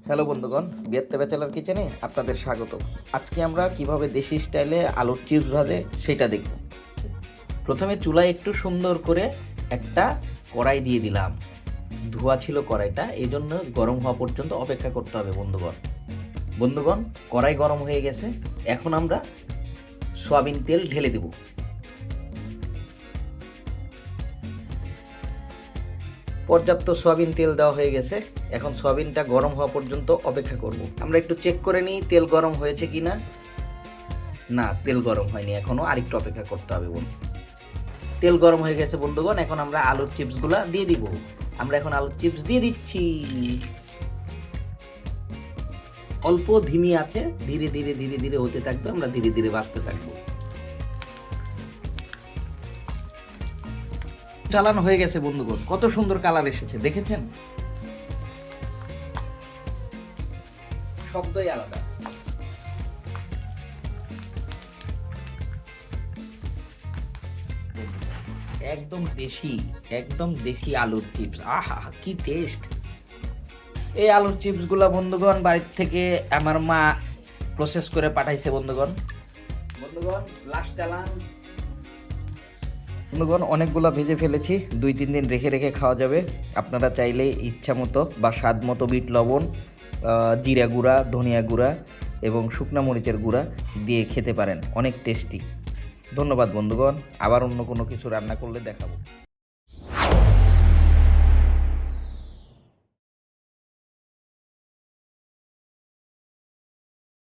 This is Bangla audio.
হ্যালো বন্ধুগণ, বিয়াত্তে ব্যাচেলার কিচেনে আপনাদের স্বাগত। আজকে আমরা কিভাবে দেশি স্টাইলে আলুর চিপস ভাজে সেটা দেখব। প্রথমে চুলায় একটু সুন্দর করে একটা কড়াই দিয়ে দিলাম। ধোয়া ছিল কড়াইটা, এই জন্য গরম হওয়া পর্যন্ত অপেক্ষা করতে হবে বন্ধুগণ, কড়াই গরম হয়ে গেছে। এখন আমরা সয়াবিন তেল ঢেলে দেব। পর্যাপ্ত সয়াবিন তেল দেওয়া হয়ে গেছে। এখন সয়াবিনটা গরম হওয়া পর্যন্ত অপেক্ষা করব। আমরা একটু চেক করে নিই তেল গরম হয়েছে কিনা। না, তেল গরম হয়নি, এখনো আরেকটু অপেক্ষা করতে হবে তেল গরম হয়ে গেছে বন্ধুগণ। এখন আমরা আলুর চিপসগুলা দিয়ে দিব। আমরা এখন আলুর চিপস দিয়ে দিচ্ছি। অল্প ধিমি আছে, ধীরে ধীরে ধীরে ধীরে হতে থাকবে, আমরা ধীরে ধীরে ভাজতে থাকবো। চালানো হয়ে গেছে বন্ধুগণ, কত সুন্দর কালার এসেছে দেখেছেন? শব্দই আলাদা। একদম দেশি আলুর চিপস। আহা কি টেস্ট! এই আলুর চিপস গুলা বন্ধুগণ বাড়ির থেকে আমার মা প্রসেস করে পাঠাইছে বন্ধুগণ। লাস্ট চালান। বন্ধুগণ, অনেকগুলো ভেজে ফেলেছি, 2-3 দিন রেখে রেখে খাওয়া যাবে। আপনারা চাইলে ইচ্ছা মতো বা স্বাদ মতো বিট লবণ, জিরা গুঁড়া, ধনিয়া গুঁড়া এবং শুকনা মরিচের গুঁড়া দিয়ে খেতে পারেন, অনেক টেস্টি। ধন্যবাদ বন্ধুগণ, আবার অন্য কোনো কিছু রান্না করলে দেখাবো।